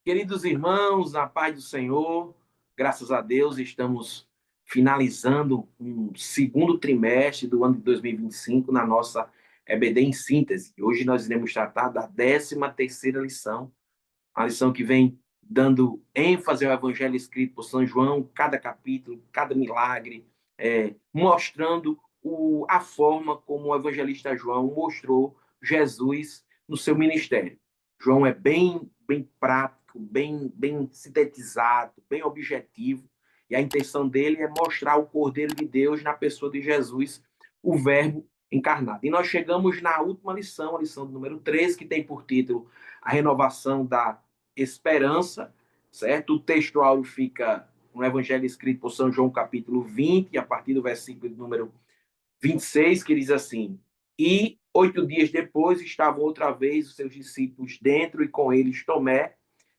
Queridos irmãos, na paz do Senhor, graças a Deus, estamos finalizando um segundo trimestre do ano de 2025 na nossa EBD em síntese. Hoje nós iremos tratar da 13ª lição, a lição que vem dando ênfase ao evangelho escrito por São João, cada capítulo, cada milagre, mostrando a forma como o evangelista João mostrou Jesus no seu ministério. João é bem prático, bem sintetizado, bem objetivo, e a intenção dele é mostrar o Cordeiro de Deus na pessoa de Jesus, o Verbo encarnado. E nós chegamos na última lição, a lição número 13, que tem por título a renovação da esperança, certo? O textual fica no Evangelho escrito por São João, capítulo 20, a partir do versículo número 26, que diz assim: E 8 dias depois estavam outra vez os seus discípulos dentro e com eles Tomé.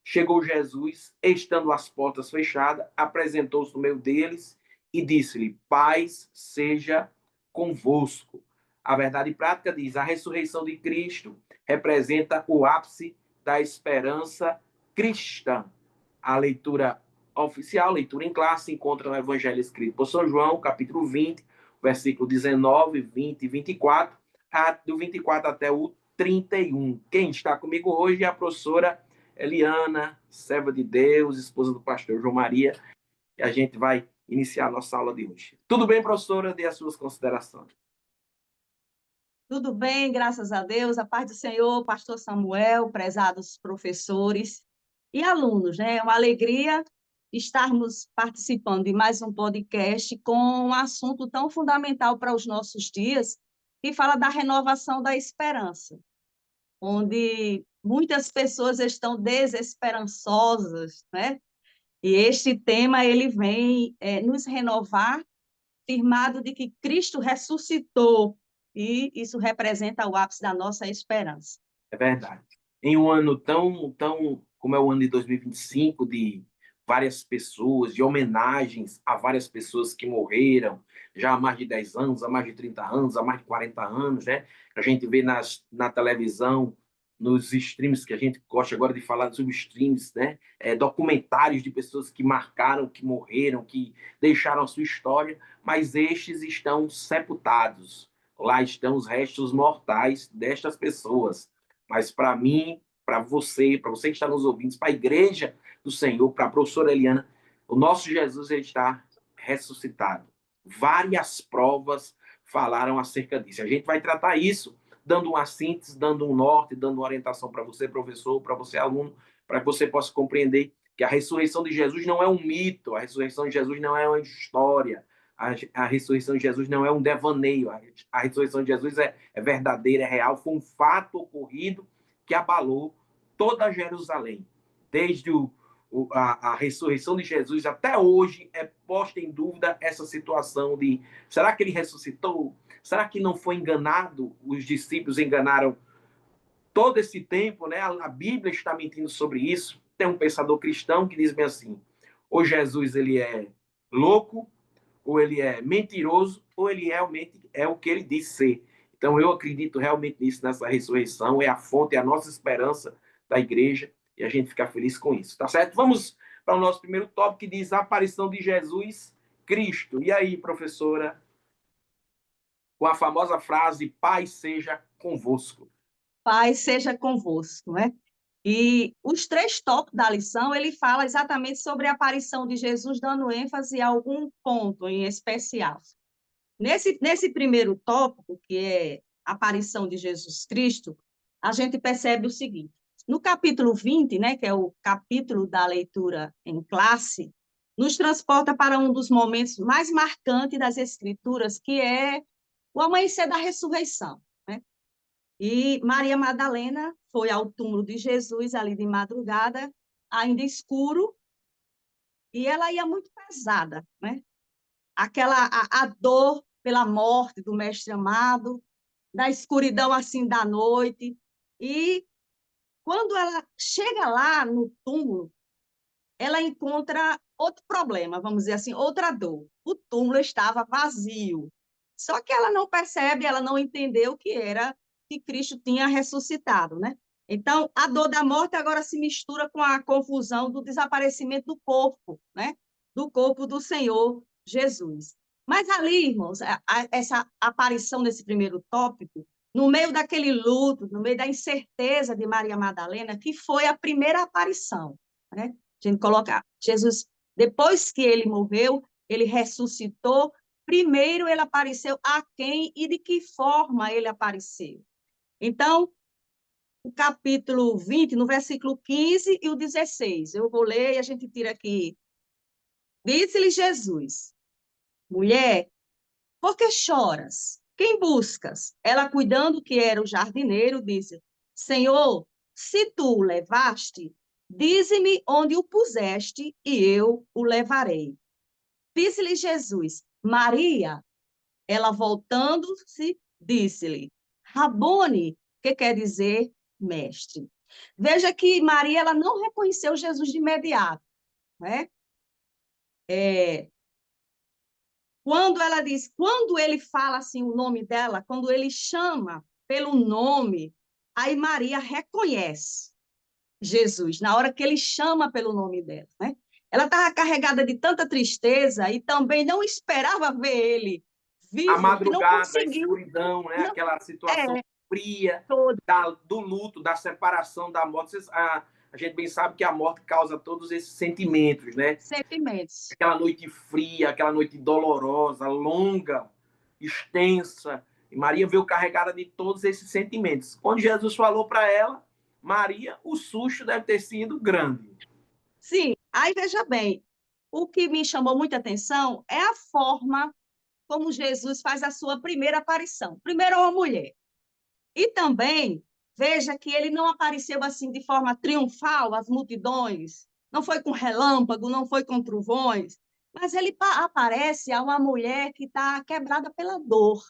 Chegou Jesus, estando as portas fechadas, apresentou-se no meio deles e disse-lhe: Paz seja convosco. A verdade prática diz: a ressurreição de Cristo representa o ápice da esperança cristã. A leitura oficial, leitura em classe, se encontra no Evangelho escrito por São João, capítulo 20, versículo 19, 20 e 24, do 24 até o 31. Quem está comigo hoje é a professora Eliana, serva de Deus, esposa do pastor João Maria, e a gente vai iniciar a nossa aula de hoje. Tudo bem, professora? Dê as suas considerações. Tudo bem, graças a Deus, a paz do Senhor, pastor Samuel, prezados professores e alunos, né? É uma alegria estarmos participando de mais um podcast com um assunto tão fundamental para os nossos dias, que fala da renovação da esperança, onde muitas pessoas estão desesperançosas, né? E este tema, ele vem nos renovar, firmado de que Cristo ressuscitou, e isso representa o ápice da nossa esperança. É verdade. Em um ano tão como é o ano de 2025, de várias pessoas, de homenagens a várias pessoas que morreram já há mais de 10 anos, há mais de 30 anos, há mais de 40 anos, né? A gente vê na televisão, nos streams, que a gente gosta agora de falar sobre streams, né? Documentários de pessoas que marcaram, que morreram, que deixaram a sua história, mas estes estão sepultados. Lá estão os restos mortais destas pessoas. Mas para mim, para você que está nos ouvindo, para a igreja do Senhor, para a professora Eliana, o nosso Jesus está ressuscitado. Várias provas falaram acerca disso. A gente vai tratar isso dando uma síntese, dando um norte, dando uma orientação para você, professor, para você, aluno, para que você possa compreender que a ressurreição de Jesus não é um mito, a ressurreição de Jesus não é uma história, a ressurreição de Jesus não é um devaneio, a ressurreição de Jesus é verdadeira, é real, foi um fato ocorrido que abalou toda Jerusalém. Desde a ressurreição de Jesus até hoje é posta em dúvida essa situação de será que ele ressuscitou? Será que não foi enganado? Os discípulos enganaram todo esse tempo, né? A Bíblia está mentindo sobre isso. Tem um pensador cristão que diz bem assim: ou Jesus ele é louco, ou ele é mentiroso, ou ele realmente é o que ele diz ser. Então, eu acredito realmente nisso, nessa ressurreição, é a fonte, é a nossa esperança da igreja, e a gente fica feliz com isso, tá certo? Vamos para o nosso primeiro tópico, que diz a aparição de Jesus Cristo. E aí, professora, com a famosa frase, paz seja convosco. Paz seja convosco, né? E os 3 tópicos da lição, ele fala exatamente sobre a aparição de Jesus, dando ênfase a algum ponto em especial. Nesse primeiro tópico, que é a aparição de Jesus Cristo, a gente percebe o seguinte: no capítulo 20, né, que é o capítulo da leitura em classe, nos transporta para um dos momentos mais marcantes das Escrituras, que é o amanhecer da ressurreição, né? E Maria Madalena foi ao túmulo de Jesus ali de madrugada, ainda escuro, e ela ia muito pesada, né? A dor pela morte do mestre amado, da escuridão assim da noite. E quando ela chega lá no túmulo, ela encontra outro problema, vamos dizer assim, outra dor. O túmulo estava vazio. Só que ela não percebe, ela não entendeu que era que Cristo tinha ressuscitado, né? Então, a dor da morte agora se mistura com a confusão do desaparecimento do corpo, né? Do corpo do Senhor Jesus. Mas ali, irmãos, essa aparição nesse primeiro tópico, no meio daquele luto, no meio da incerteza de Maria Madalena, que foi a primeira aparição, né? A gente coloca Jesus, depois que ele morreu, ele ressuscitou, primeiro ele apareceu a quem e de que forma ele apareceu. Então, o capítulo 20, no versículo 15 e o 16. Eu vou ler e a gente tira aqui. Disse-lhe Jesus: mulher, por que choras? Quem buscas? Ela, cuidando que era o jardineiro, disse: Senhor, se tu o levaste, dize-me onde o puseste e eu o levarei. Disse-lhe Jesus: Maria. Ela, voltando-se, disse-lhe: Rabone, que quer dizer mestre. Veja que Maria, ela não reconheceu Jesus de imediato, né? Quando ela diz, quando ele fala assim o nome dela, quando ele chama pelo nome, aí Maria reconhece Jesus, na hora que ele chama pelo nome dela, né? Ela estava carregada de tanta tristeza e também não esperava ver ele A vivo, que não madrugada, a conseguiu. escuridão, né? Não, Aquela situação é, fria todo do luto, da separação, da morte. A gente bem sabe que a morte causa todos esses sentimentos, né? sentimentos. Aquela noite fria, aquela noite dolorosa, longa, extensa. E Maria veio carregada de todos esses sentimentos. Quando Jesus falou para ela, Maria, o susto deve ter sido grande. Sim, aí veja bem, o que me chamou muita atenção é a forma como Jesus faz a sua primeira aparição. Primeiro é uma mulher. E também, veja que ele não apareceu assim de forma triunfal às multidões, não foi com relâmpago, não foi com trovões, mas ele aparece a uma mulher que está quebrada pela dor.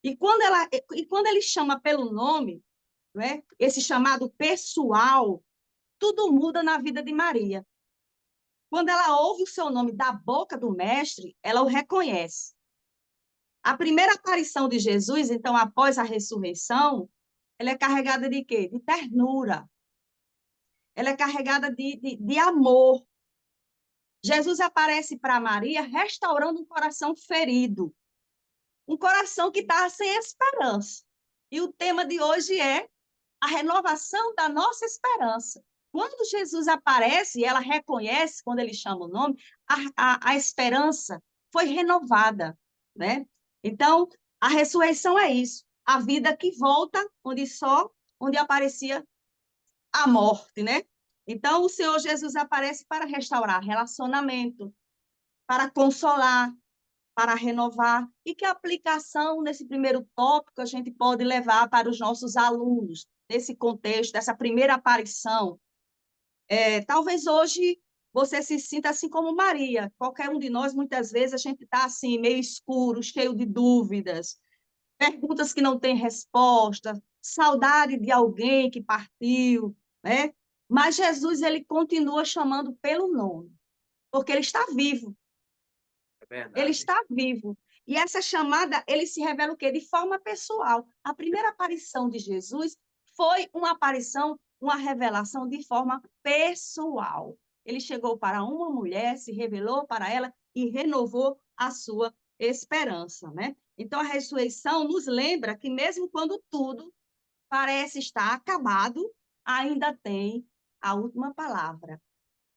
E quando ele chama pelo nome, né, esse chamado pessoal, tudo muda na vida de Maria. Quando ela ouve o seu nome da boca do mestre, ela o reconhece. A primeira aparição de Jesus, então, após a ressurreição, ela é carregada de quê? De ternura. Ela é carregada de amor. Jesus aparece para Maria restaurando um coração ferido, um coração que está sem esperança. E o tema de hoje é a renovação da nossa esperança. Quando Jesus aparece e ela reconhece, quando ele chama o nome, a esperança foi renovada, né? Então, a ressurreição é isso, a vida que volta onde aparecia a morte, né? Então, o Senhor Jesus aparece para restaurar relacionamento, para consolar, para renovar. E que aplicação nesse primeiro tópico a gente pode levar para os nossos alunos, nesse contexto, dessa primeira aparição? Talvez hoje você se sinta assim como Maria. Qualquer um de nós, muitas vezes, a gente está assim, meio escuro, cheio de dúvidas, perguntas que não têm resposta, saudade de alguém que partiu, né? Mas Jesus, ele continua chamando pelo nome, porque ele está vivo. É Ele verdade. está vivo. E essa chamada, ele se revela o quê? De forma pessoal. A primeira aparição de Jesus foi uma aparição, uma revelação de forma pessoal. Ele chegou para uma mulher, se revelou para ela e renovou a sua esperança, né? Então, a ressurreição nos lembra que mesmo quando tudo parece estar acabado, ainda tem a última palavra.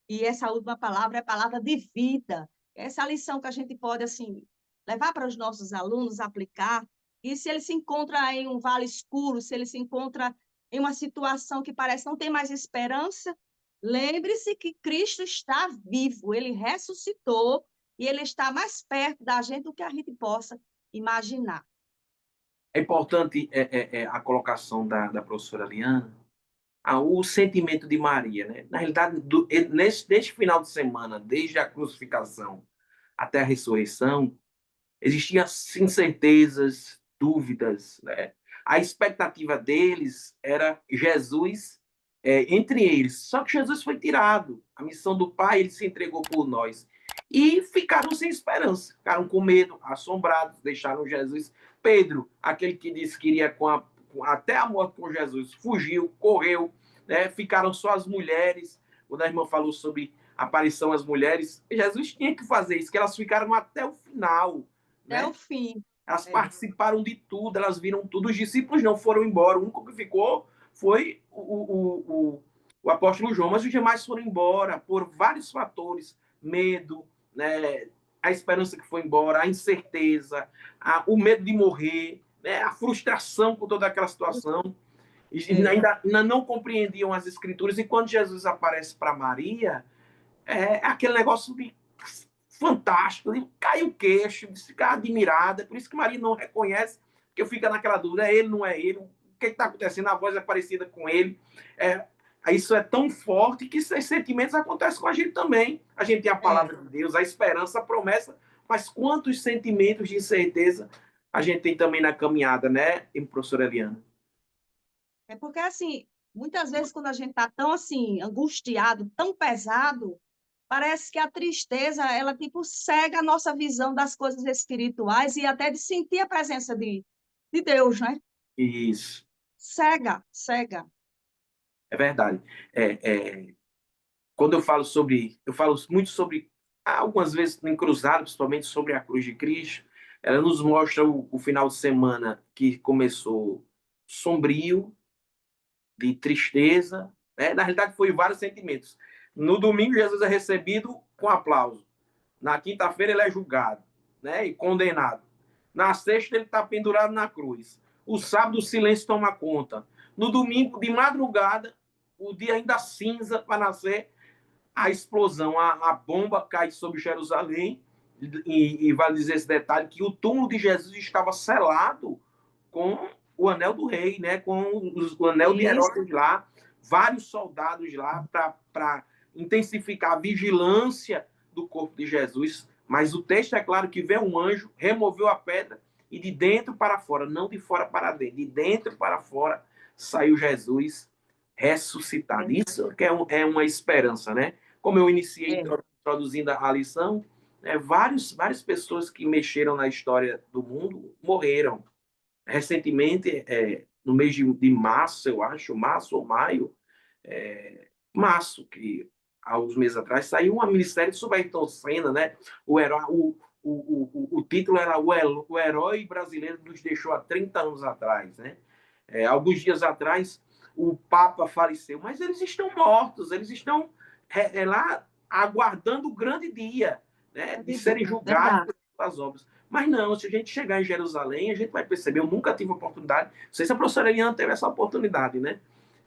E essa última palavra é a palavra de vida. Essa é a lição que a gente pode, assim, levar para os nossos alunos, aplicar. E se ele se encontra em um vale escuro, se ele se encontra em uma situação que parece não ter mais esperança, lembre-se que Cristo está vivo, ele ressuscitou e ele está mais perto da gente do que a gente possa imaginar. É importante a colocação da professora Liana, o sentimento de Maria, né? Na realidade, neste final de semana, desde a crucificação até a ressurreição, existiam incertezas, dúvidas, né? A expectativa deles era Jesus entre eles. Só que Jesus foi tirado. A missão do Pai, ele se entregou por nós. E ficaram sem esperança, ficaram com medo, assombrados, deixaram Jesus. Pedro, aquele que disse que iria até a morte com Jesus, fugiu, correu, né? Ficaram só as mulheres. Quando a irmã falou sobre a aparição às mulheres, Jesus tinha que fazer isso, que elas ficaram até o final, Até o né? fim. Elas É, participaram de tudo, elas viram tudo. Os discípulos não foram embora, o único que ficou foi o apóstolo João, mas os demais foram embora por vários fatores: medo, né? A esperança que foi embora, a incerteza, o medo de morrer, né? A frustração com toda aquela situação. E é, ainda não compreendiam as escrituras. E quando Jesus aparece para Maria, é aquele negócio de fantástico, de cair o queixo, de ficar admirada. Por isso que Maria não reconhece, porque fica naquela dúvida: é ele, não é ele? O que está acontecendo? A voz é parecida com ele. É, isso é tão forte que esses sentimentos acontecem com a gente também. A gente tem a é. palavra de Deus, a esperança, a promessa, mas quantos sentimentos de incerteza a gente tem também na caminhada, né, professora Eliana? É porque, assim, muitas vezes quando a gente está tão, assim, angustiado, tão pesado, parece que a tristeza, ela, tipo, cega a nossa visão das coisas espirituais e até de sentir a presença de Deus, né? Isso, Cega, cega. é verdade. É, quando eu falo muito sobre, algumas vezes em cruzado, principalmente sobre a cruz de Cristo. Ela nos mostra o final de semana que começou sombrio, de tristeza, né? Na realidade foi vários sentimentos. No domingo Jesus é recebido com aplauso. Na quinta-feira ele é julgado, né, e condenado. Na sexta ele está pendurado na cruz. O sábado o silêncio toma conta. No domingo de madrugada, o dia ainda cinza para nascer, a explosão, a bomba cai sobre Jerusalém, e vale dizer esse detalhe, que o túmulo de Jesus estava selado com o anel do rei, né? Com o anel de Isso. Herodes lá, vários soldados lá para intensificar a vigilância do corpo de Jesus. Mas o texto é claro que veio um anjo, removeu a pedra e de dentro para fora, não de fora para dentro, de dentro para fora saiu Jesus ressuscitado. Isso que é uma esperança, né? Como eu iniciei É, introduzindo a lição, várias pessoas que mexeram na história do mundo morreram. Recentemente, no mês de março, eu acho, março ou maio, março, que há uns meses atrás, saiu uma minissérie sobre Ayrton Senna, né? O, herói, o título era o Herói Brasileiro nos deixou há 30 anos atrás, né? Alguns dias atrás, o Papa faleceu, mas eles estão mortos, eles estão lá aguardando o grande dia, né, de serem julgados verdade. pelas obras. Mas não, se a gente chegar em Jerusalém, a gente vai perceber. Eu nunca tive oportunidade, não sei se a professora Eliana teve essa oportunidade, né?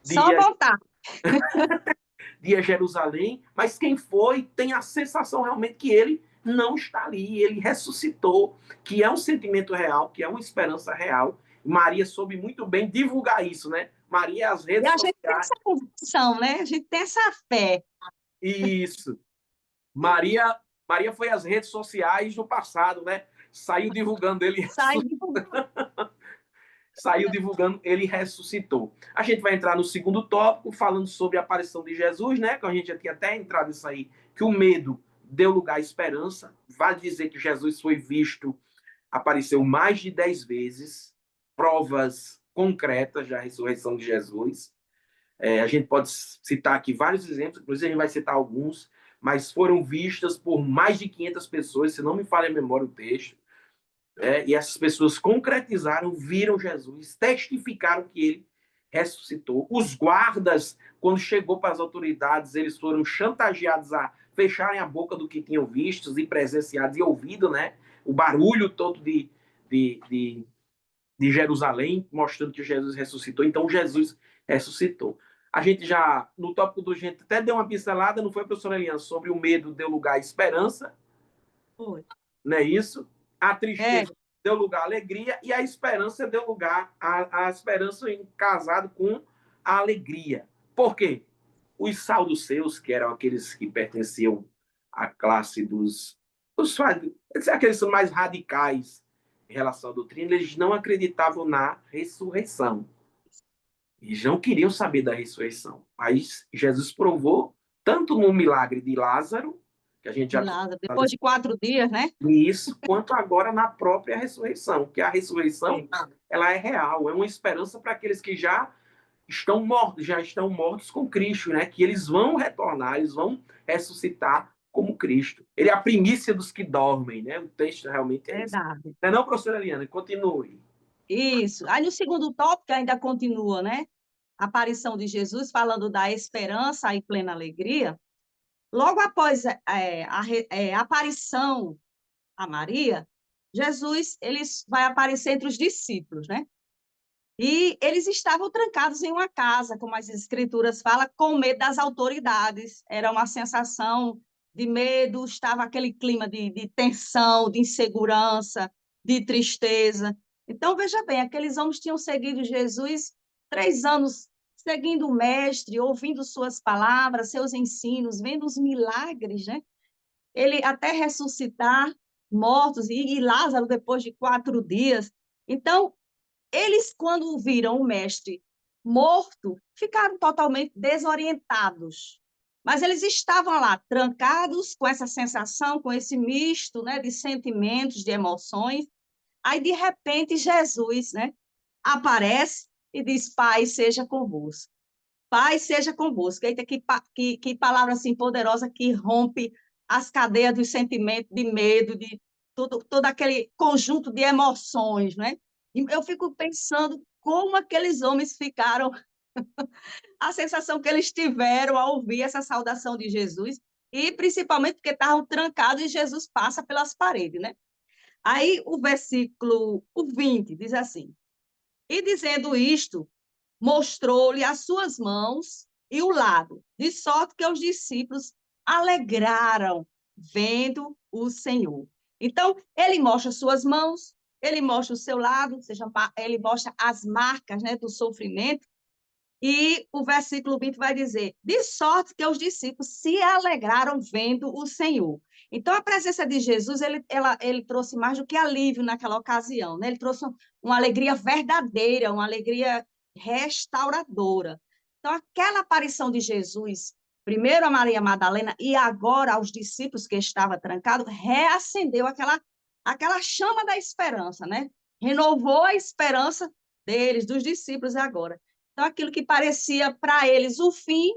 De Só ir, voltar. de ir a Jerusalém, mas quem foi tem a sensação realmente que ele não está ali, ele ressuscitou, que é um sentimento real, que é uma esperança real. Maria soube muito bem divulgar isso, né? Maria, as E redes a gente tem sociais, essa convicção, né? A gente tem essa fé. isso. Maria, Maria foi às redes sociais no passado, né? Saiu divulgando ele, Sai, saiu divulgando, ele ressuscitou. A gente vai entrar no segundo tópico, falando sobre a aparição de Jesus, né? Que a gente já tinha até entrado nisso aí, que o medo deu lugar à esperança. Vale dizer que Jesus foi visto, apareceu mais de 10 vezes, provas concretas da ressurreição de Jesus. A gente pode citar aqui vários exemplos, inclusive a gente vai citar alguns, mas foram vistas por mais de 500 pessoas, se não me falha a memória o texto. E essas pessoas concretizaram, viram Jesus, testificaram que ele ressuscitou. Os guardas, quando chegou para as autoridades, eles foram chantageados a fecharem a boca do que tinham visto e presenciado e ouvido, né? O barulho todo de, de, de Jerusalém, mostrando que Jesus ressuscitou. Então, Jesus ressuscitou. A gente já, no tópico do gente, até deu uma pincelada, não foi, professora Eliana, sobre o medo deu lugar à esperança, foi. não é isso? A É, tristeza deu lugar à alegria e a esperança deu lugar à esperança em casado com a alegria. Por quê? Os saduceus, que eram aqueles que pertenciam à classe dos aqueles mais radicais em relação à doutrina, eles não acreditavam na ressurreição. Eles não queriam saber da ressurreição. Mas Jesus provou, tanto no milagre de Lázaro, que a gente De já Lázaro, depois de 4 dias, né? isso, quanto agora na própria ressurreição, que a ressurreição É. ela é real, é uma esperança para aqueles que já estão mortos com Cristo, né? Que eles vão retornar, eles vão ressuscitar como Cristo. Ele é a primícia dos que dormem, né? O texto realmente é isso. Verdade. Não é não, professora Eliana? Continue. Isso. Aí no segundo tópico ainda continua, né? A aparição de Jesus, falando da esperança e plena alegria. Logo após a aparição a Maria, Jesus ele vai aparecer entre os discípulos, né? E eles estavam trancados em uma casa, como as escrituras falam, com medo das autoridades. Era uma sensação de medo, estava aquele clima de tensão, de insegurança, de tristeza. Então, veja bem, aqueles homens tinham seguido Jesus 3 anos, seguindo o Mestre, ouvindo suas palavras, seus ensinos, vendo os milagres, né? Ele até ressuscitar mortos, e Lázaro depois de 4 dias. Então, eles, quando viram o mestre morto, ficaram totalmente desorientados. Mas eles estavam lá, trancados, com essa sensação, com esse misto, né, de sentimentos, de emoções. Aí, de repente, Jesus, né, aparece e diz: Pai, seja convosco. Pai, seja convosco. Eita, que palavra assim poderosa que rompe as cadeias dos sentimentos, de medo, de todo aquele conjunto de emoções, né? E eu fico pensando como aqueles homens ficaram, a sensação que eles tiveram ao ouvir essa saudação de Jesus, e principalmente porque estavam trancados e Jesus passa pelas paredes, né? Aí o versículo o 20 diz assim: E dizendo isto, mostrou-lhe as suas mãos e o lado, de sorte que os discípulos alegraram vendo o Senhor. Então, ele mostra suas mãos, ele mostra o seu lado, ou seja, ele mostra as marcas, né, do sofrimento, e o versículo 20 vai dizer: de sorte que os discípulos se alegraram vendo o Senhor. Então, a presença de Jesus, ele trouxe mais do que alívio naquela ocasião, né? Ele trouxe uma alegria verdadeira, uma alegria restauradora. Então, aquela aparição de Jesus, primeiro a Maria Madalena e agora aos discípulos que estavam trancados, reacendeu aquela chama da esperança, né? Renovou a esperança deles, dos discípulos agora. Então, aquilo que parecia para eles o fim,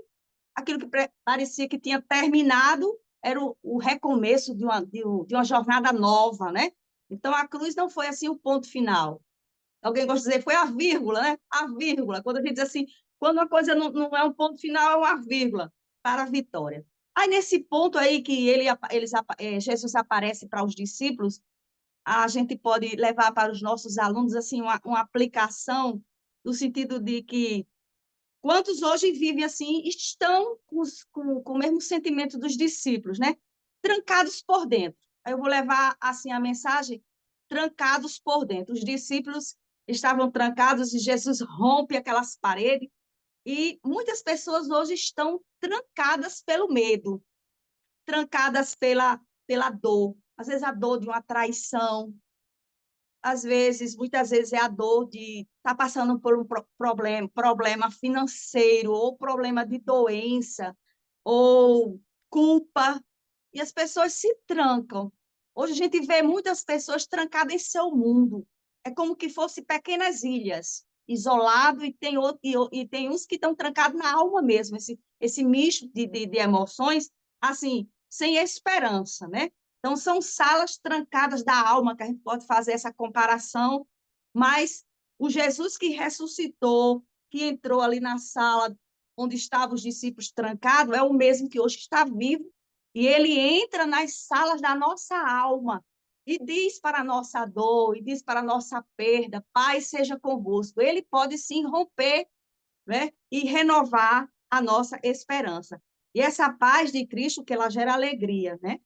aquilo que parecia que tinha terminado, era o recomeço de uma jornada nova, né? Então, a cruz não foi assim o ponto final. Alguém gosta de dizer, foi a vírgula, né? A vírgula. Quando a gente diz assim, quando uma coisa não é um ponto final, é uma vírgula para a vitória. Aí, nesse ponto aí que Jesus aparece para os discípulos, a gente pode levar para os nossos alunos assim uma aplicação no sentido de que quantos hoje vivem assim, estão com o mesmo sentimento dos discípulos, né? Trancados por dentro. Aí eu vou levar assim a mensagem, trancados por dentro. Os discípulos estavam trancados e Jesus rompe aquelas paredes, e muitas pessoas hoje estão trancadas pelo medo, trancadas pela dor. Às vezes a dor de uma traição, às vezes, muitas vezes é a dor de estar passando por um problema financeiro, ou problema de doença, ou culpa, e as pessoas se trancam. Hoje a gente vê muitas pessoas trancadas em seu mundo. É como que fossem pequenas ilhas, isolado, e tem uns que estão trancados na alma mesmo, esse misto de emoções, assim, sem esperança, né? Então, são salas trancadas da alma, que a gente pode fazer essa comparação, mas o Jesus que ressuscitou, que entrou ali na sala onde estavam os discípulos trancados, é o mesmo que hoje está vivo, e ele entra nas salas da nossa alma e diz para a nossa dor, e diz para a nossa perda: Pai, seja convosco. Ele pode sim romper, né, e renovar a nossa esperança. E essa paz de Cristo, que ela gera alegria, né?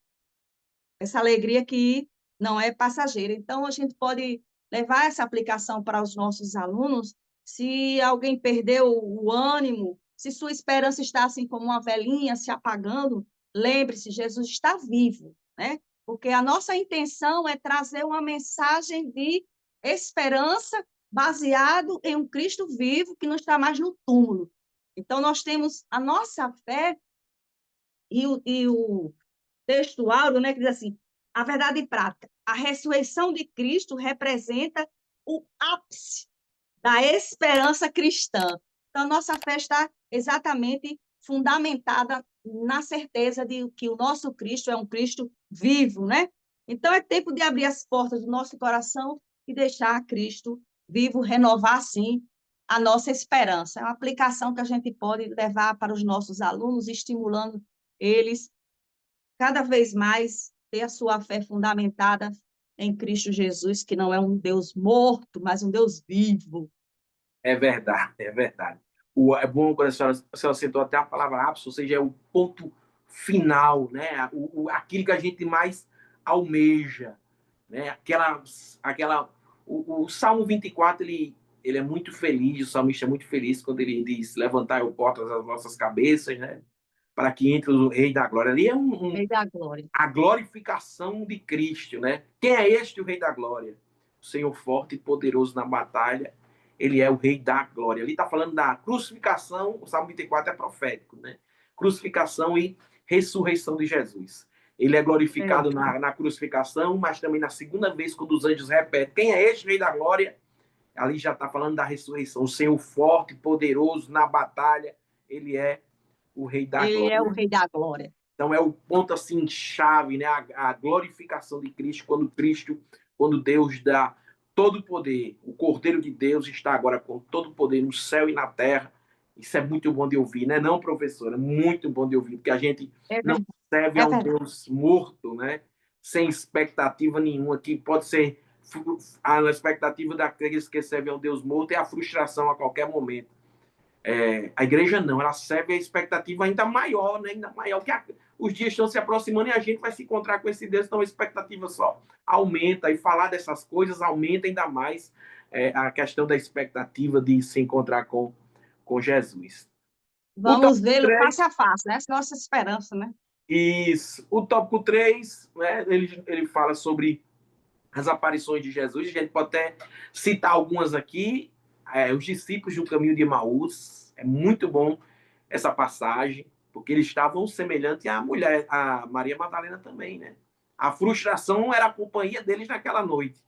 Essa alegria que não é passageira. Então, a gente pode levar essa aplicação para os nossos alunos. Se alguém perdeu o ânimo, se sua esperança está assim como uma velhinha se apagando, lembre-se, Jesus está vivo, né? Porque a nossa intenção é trazer uma mensagem de esperança baseado em um Cristo vivo que não está mais no túmulo. Então, nós temos a nossa fé e o texto áureo, né, que diz assim, a verdade prática, a ressurreição de Cristo representa o ápice da esperança cristã. Então, nossa fé está exatamente fundamentada na certeza de que o nosso Cristo é um Cristo vivo, né? Então, é tempo de abrir as portas do nosso coração e deixar Cristo vivo, renovar, assim, a nossa esperança. É uma aplicação que a gente pode levar para os nossos alunos, estimulando eles cada vez mais ter a sua fé fundamentada em Cristo Jesus, que não é um Deus morto, mas um Deus vivo. É verdade, é verdade. É bom quando a senhora citou até a palavra ápice, ou seja, é o ponto final, né? Aquilo que a gente mais almeja, né? O Salmo 24, ele é muito feliz, o salmista é muito feliz quando ele diz: levantai o portas das vossas cabeças, né? Para que entre o Rei da Glória. Ali é Rei da glória. a glorificação de Cristo, né? Quem é este, o Rei da Glória? O Senhor forte e poderoso na batalha, ele é o Rei da Glória. Ali está falando da crucificação, o Salmo 24 é profético, né? Crucificação e ressurreição de Jesus. Ele é glorificado na crucificação, mas também na segunda vez, quando os anjos repetem: quem é este Rei da Glória? Ali já está falando da ressurreição. O Senhor forte e poderoso na batalha, ele é o Rei da Ele é o Glória. Rei da glória. Então é o ponto assim chave, né? A glorificação de Cristo, quando Deus dá todo o poder, o Cordeiro de Deus está agora com todo o poder no céu e na terra. Isso é muito bom de ouvir, né? Não, professora, é muito bom de ouvir, porque a gente É não verdade. serve É a um verdade. Deus morto, né? Sem expectativa nenhuma, que pode ser a expectativa daqueles que servem a um Deus morto é a frustração a qualquer momento. A igreja não, ela serve a expectativa ainda maior, né? Ainda maior, que os dias estão se aproximando e a gente vai se encontrar com esse Deus, então a expectativa só aumenta, e falar dessas coisas aumenta ainda mais a questão da expectativa de se encontrar com Jesus. O Vamos tópico vê-lo face 3, a face, né? Essa é a nossa esperança, né? isso. O tópico 3, né, ele fala sobre as aparições de Jesus. A gente pode até citar algumas aqui. Os discípulos do caminho de Emaús. É muito bom essa passagem, porque eles estavam semelhantes à mulher, a Maria Madalena também, né? A frustração era a companhia deles naquela noite.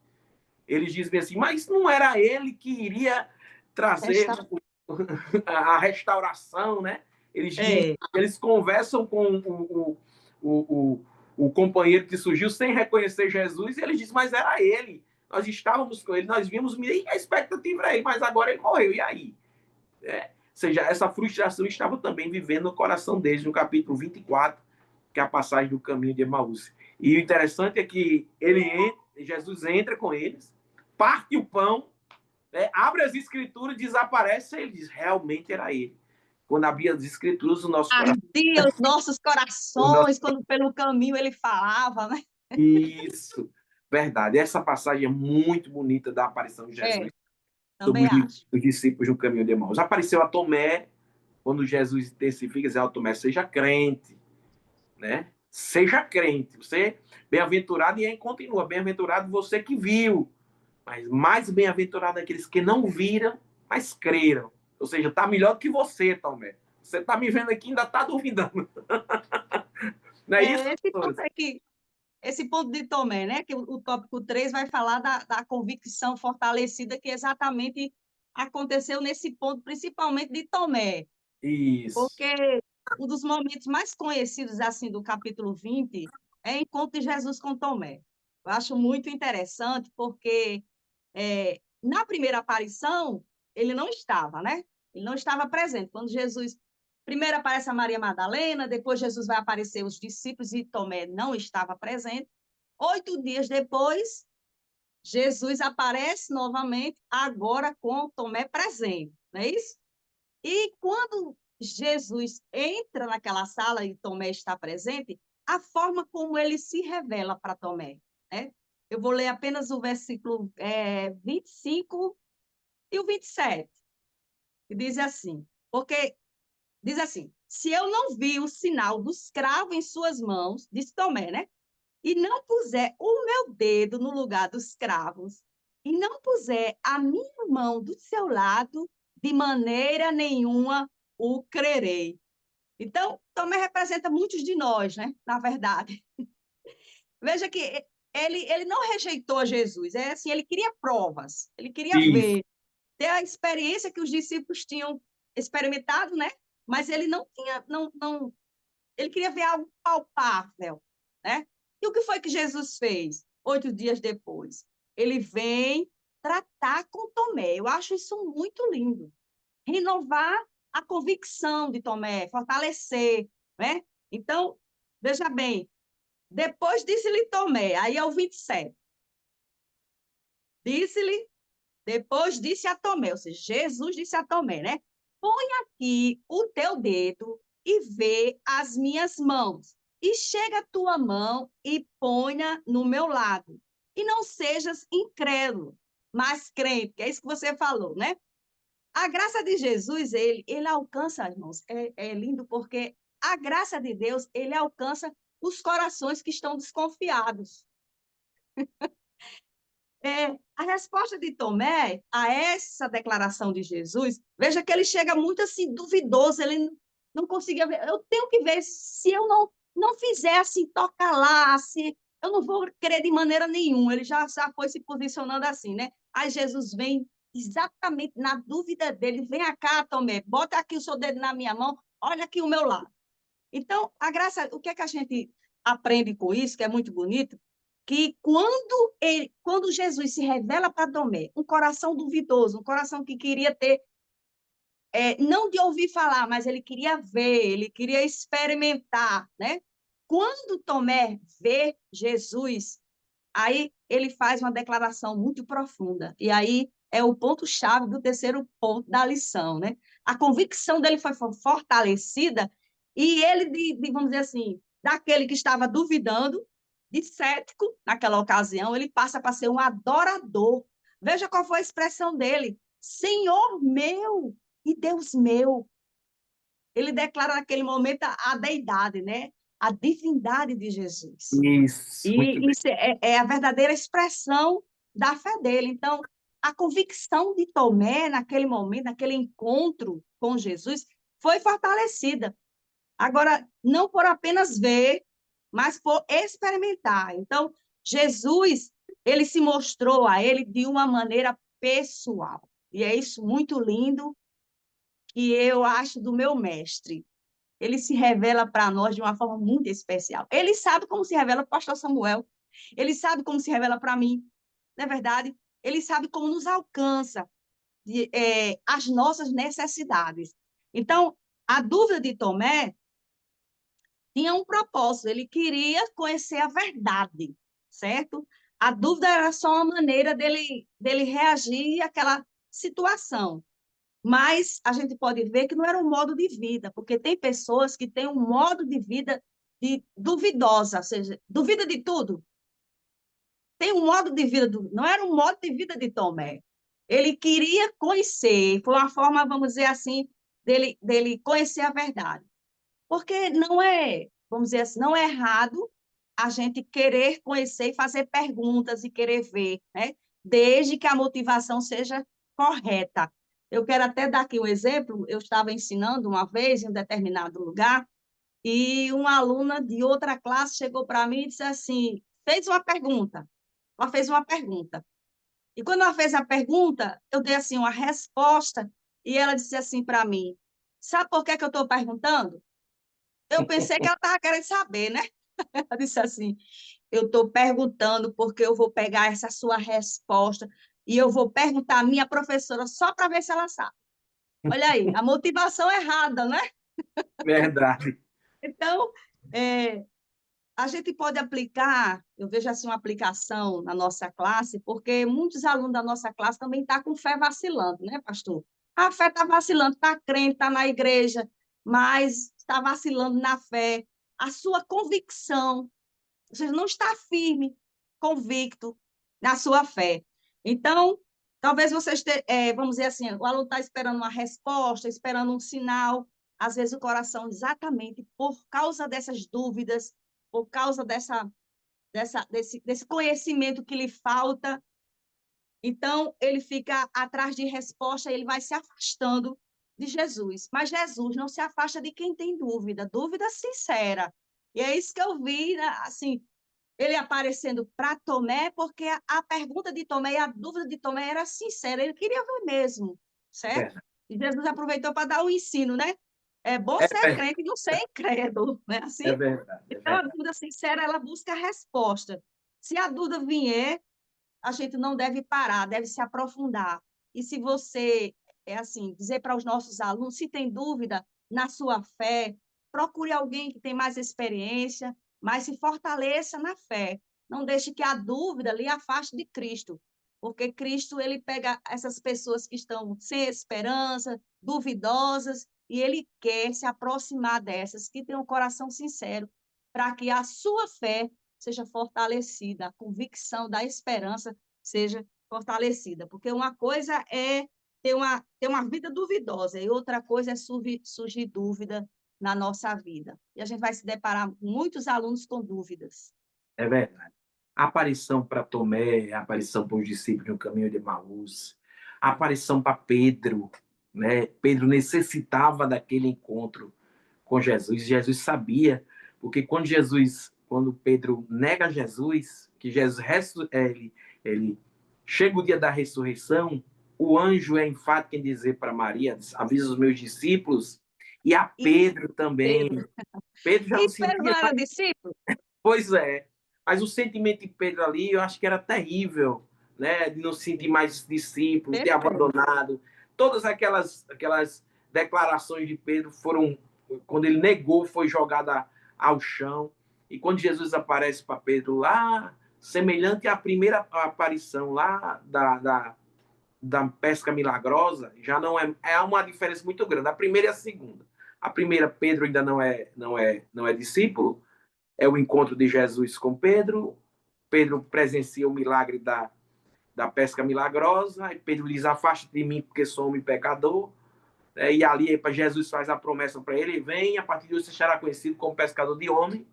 Eles dizem assim, mas não era ele que iria trazer Resta... a restauração, né? É, Eles conversam com o companheiro que surgiu sem reconhecer Jesus, e eles dizem, mas era ele. Nós estávamos com ele, nós vimos, e a expectativa era ele, mas agora ele morreu, e aí? Ou seja, essa frustração estava também vivendo no coração deles, no capítulo 24, que é a passagem do caminho de Emaús. E o interessante é que Jesus entra com eles, parte o pão, né, abre as escrituras, desaparece, e ele diz, realmente era ele. Quando abria as escrituras, ardia os nossos o nosso... corações quando pelo caminho ele falava, né? Isso, verdade. Essa passagem é muito bonita da aparição de É, Jesus sobre também acho. os discípulos no caminho de Emaús. Apareceu a Tomé, quando Jesus intensifica, diz a Tomé, seja crente, né? Seja crente. Você, bem-aventurado, e aí continua, bem-aventurado você que viu, mas mais bem-aventurado aqueles que não viram, mas creram. Ou seja, está melhor do que você, Tomé. Você está me vendo aqui e ainda está duvidando. Não é isso, Esse ponto professores? é que esse ponto de Tomé, né? Que o tópico 3 vai falar da convicção fortalecida que exatamente aconteceu nesse ponto, principalmente de Tomé, Isso. porque um dos momentos mais conhecidos assim do capítulo 20 é o encontro de Jesus com Tomé. Eu acho muito interessante, porque na primeira aparição ele não estava, né? Ele não estava presente. Quando Jesus primeiro aparece a Maria Madalena, depois Jesus vai aparecer os discípulos e Tomé não estava presente. 8 dias depois, Jesus aparece novamente, agora com Tomé presente, não é isso? E quando Jesus entra naquela sala e Tomé está presente, a forma como ele se revela para Tomé, né? Eu vou ler apenas o versículo 25 e o 27, que diz assim, porque diz assim, se eu não vi o sinal dos cravos em suas mãos, diz Tomé, né? E não puser o meu dedo no lugar dos cravos, e não puser a minha mão do seu lado, de maneira nenhuma o crerei. Então, Tomé representa muitos de nós, né? Na verdade. Veja que ele não rejeitou Jesus, é assim, ele queria provas, ele queria Isso. ver, ter a experiência que os discípulos tinham experimentado, né? Mas ele não tinha, não, ele queria ver algo palpável, né? E o que foi que Jesus fez 8 dias depois? Ele vem tratar com Tomé. Eu acho isso muito lindo. Renovar a convicção de Tomé, fortalecer, né? Então, veja bem, depois disse-lhe Tomé, aí é o 27. Disse-lhe, depois disse a Tomé, ou seja, Jesus disse a Tomé, né? Põe aqui o teu dedo e vê as minhas mãos. E chega a tua mão e ponha no meu lado. E não sejas incrédulo, mas crente, que é isso que você falou, né? A graça de Jesus, ele alcança, irmãos, é lindo porque a graça de Deus, ele alcança os corações que estão desconfiados. A resposta de Tomé a essa declaração de Jesus, veja que ele chega muito assim, duvidoso, ele não conseguia ver. Eu tenho que ver se eu não fizer assim, tocar lá, assim, eu não vou crer de maneira nenhuma. Ele já foi se posicionando assim, né? Aí Jesus vem exatamente na dúvida dele: vem cá, Tomé, bota aqui o seu dedo na minha mão, olha aqui o meu lado. Então, a graça, o que é que a gente aprende com isso, que é muito bonito? Que quando Jesus se revela para Tomé, um coração duvidoso, um coração que queria ter, não de ouvir falar, mas ele queria ver, ele queria experimentar, né? Quando Tomé vê Jesus, aí ele faz uma declaração muito profunda. E aí é o ponto-chave do terceiro ponto da lição, né? A convicção dele foi fortalecida e ele, vamos dizer assim, daquele que estava duvidando, de cético naquela ocasião, ele passa para ser um adorador. Veja qual foi a expressão dele: Senhor meu e Deus meu. Ele declara naquele momento a deidade, né? A divindade de Jesus. Isso, muito E bem. isso é a verdadeira expressão da fé dele. Então, a convicção de Tomé, naquele momento, naquele encontro com Jesus, foi fortalecida. Agora, não por apenas ver, mas por experimentar. Então, Jesus, ele se mostrou a ele de uma maneira pessoal. E é isso muito lindo que eu acho do meu mestre. Ele se revela para nós de uma forma muito especial. Ele sabe como se revela para o pastor Samuel. Ele sabe como se revela para mim. Não é verdade? Ele sabe como nos alcança as nossas necessidades. Então, a dúvida de Tomé tinha um propósito. Ele queria conhecer a verdade, certo? A dúvida era só uma maneira dele reagir àquela situação. Mas a gente pode ver que não era um modo de vida, porque tem pessoas que têm um modo de vida duvidosa, ou seja, duvida de tudo. Tem um modo de vida, não era um modo de vida de Tomé. Ele queria conhecer, foi uma forma, vamos dizer assim, dele conhecer a verdade. Porque não é, vamos dizer assim, não é errado a gente querer conhecer e fazer perguntas e querer ver, né? Desde que a motivação seja correta. Eu quero até dar aqui um exemplo. Eu estava ensinando uma vez em um determinado lugar e uma aluna de outra classe chegou para mim e disse assim, fez uma pergunta. Ela fez uma pergunta. E quando ela fez a pergunta, eu dei assim uma resposta e ela disse assim para mim, sabe por que eu estou perguntando? Eu pensei que ela estava querendo saber, né? Ela disse assim, eu estou perguntando porque eu vou pegar essa sua resposta e eu vou perguntar à minha professora só para ver se ela sabe. Olha aí, a motivação errada, né? Verdade. Então, é, a gente pode aplicar, eu vejo assim uma aplicação na nossa classe, porque muitos alunos da nossa classe também estão com fé vacilando, né, pastor? A fé está vacilando, está crente, está na igreja, mas está vacilando na fé. A sua convicção, você não está firme, convicto na sua fé. Então, talvez você esteja, vamos dizer assim, o aluno está esperando uma resposta, esperando um sinal, às vezes o coração, exatamente por causa dessas dúvidas, por causa desse conhecimento que lhe falta, então ele fica atrás de resposta, ele vai se afastando de Jesus, mas Jesus não se afasta de quem tem dúvida, dúvida sincera. E é isso que eu vi, né, assim, ele aparecendo para Tomé, porque a pergunta de Tomé e a dúvida de Tomé era sincera, ele queria ver mesmo, É certo? verdade. E Jesus aproveitou para dar o ensino, né? É bom É, ser crente e não ser incrédulo, né? é Assim, verdade, é então a verdade. dúvida sincera, ela busca a resposta. Se a dúvida vier, a gente não deve parar, deve se aprofundar. E se você, é assim, dizer para os nossos alunos, se tem dúvida na sua fé, procure alguém que tem mais experiência, mas se fortaleça na fé. Não deixe que a dúvida lhe afaste de Cristo, porque Cristo, ele pega essas pessoas que estão sem esperança, duvidosas, e ele quer se aproximar dessas que têm um coração sincero, para que a sua fé seja fortalecida, a convicção da esperança seja fortalecida. Porque uma coisa é ter uma vida duvidosa, e outra coisa é surgir dúvida na nossa vida. E a gente vai se deparar com muitos alunos com dúvidas. É verdade. A aparição para Tomé, a aparição para os discípulos no caminho de Emaús, a aparição para Pedro, né? Pedro necessitava daquele encontro com Jesus. Jesus sabia, porque quando Pedro nega Jesus, que ele chega o dia da ressurreição, o anjo é enfático em dizer para Maria, avisa os meus discípulos, e a E Pedro também. Pedro, Pedro já não e Pedro não sentia. era discípulo? Pois é, mas o sentimento de Pedro ali, eu acho que era terrível, né? De não se sentir mais discípulo, ter Perfeito. abandonado. Todas aquelas declarações de Pedro foram, quando ele negou, foi jogada ao chão. E quando Jesus aparece para Pedro lá, semelhante à primeira aparição lá da pesca milagrosa, já não é uma diferença muito grande. A primeira e a segunda. A primeira, Pedro ainda não é discípulo, é o encontro de Jesus com Pedro. Pedro presencia o milagre da pesca milagrosa. E Pedro diz: afasta de mim, porque sou homem pecador. E ali Jesus faz a promessa para ele: vem, a partir de hoje você será conhecido como pescador de homem.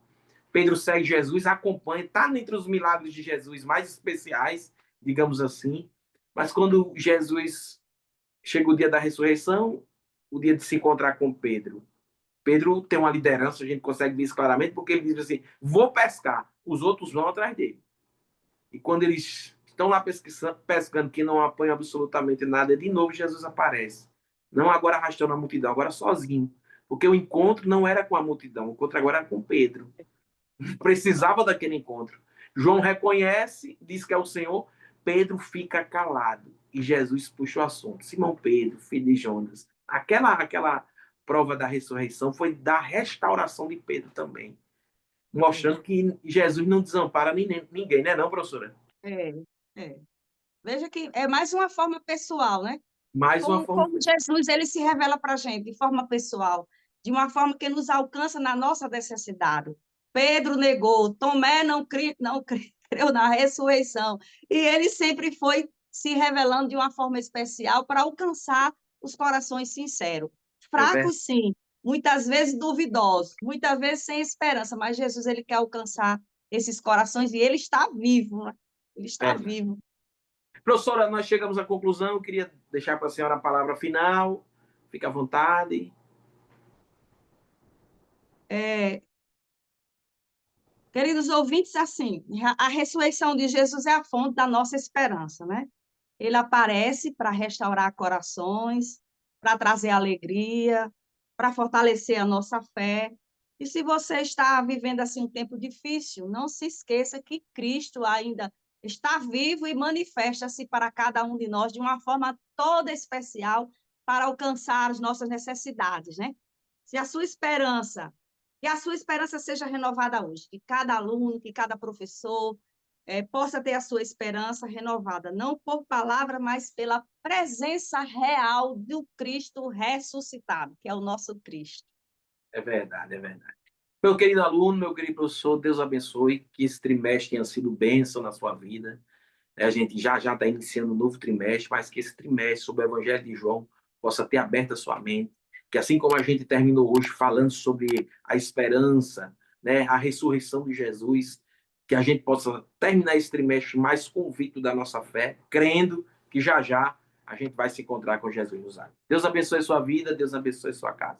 Pedro segue Jesus, acompanha, está entre os milagres de Jesus mais especiais, digamos assim. Mas quando Jesus chega o dia da ressurreição, o dia de se encontrar com Pedro, Pedro tem uma liderança, a gente consegue ver isso claramente, porque ele diz assim: vou pescar, os outros vão atrás dele. E quando eles estão lá pescando, que não apanham absolutamente nada, de novo Jesus aparece. Não agora arrastando a multidão, agora sozinho. Porque o encontro não era com a multidão, o encontro agora era com Pedro. Precisava daquele encontro. João reconhece, diz que é o Senhor, Pedro fica calado. E Jesus puxa o assunto. Simão Pedro, filho de Jonas. Aquela prova da ressurreição foi da restauração de Pedro também. Mostrando que Jesus não desampara ninguém, né, não, professora? É, é. Veja que é mais uma forma pessoal, né? Mais uma forma. Como Jesus ele se revela para a gente de forma pessoal, de uma forma que nos alcança na nossa necessidade. Pedro negou, Tomé não creu na ressurreição, e ele sempre foi se revelando de uma forma especial para alcançar os corações sinceros. É verdade. Fracos, sim, muitas vezes duvidosos, muitas vezes sem esperança, mas Jesus ele quer alcançar esses corações e ele está vivo, né? Ele está vivo. Professora, nós chegamos à conclusão. Eu queria deixar para a senhora a palavra final. Fique à vontade. É, queridos ouvintes, assim, a ressurreição de Jesus é a fonte da nossa esperança, né? Ele aparece para restaurar corações, para trazer alegria, para fortalecer a nossa fé. E se você está vivendo assim um tempo difícil, não se esqueça que Cristo ainda está vivo e manifesta-se para cada um de nós de uma forma toda especial para alcançar as nossas necessidades, né? Se a sua esperança, que a sua esperança seja renovada hoje, que cada aluno, que cada professor possa ter a sua esperança renovada, não por palavra, mas pela presença real do Cristo ressuscitado, que é o nosso Cristo. É verdade, é verdade. Meu querido aluno, meu querido professor, Deus abençoe, que esse trimestre tenha sido bênção na sua vida. A gente já está iniciando um novo trimestre, mas que esse trimestre sobre o Evangelho de João possa ter aberto a sua mente, que assim como a gente terminou hoje falando sobre a esperança, né, a ressurreição de Jesus, que a gente possa terminar esse trimestre mais convicto da nossa fé, crendo que já a gente vai se encontrar com Jesus nos ares. Deus abençoe sua vida, Deus abençoe sua casa.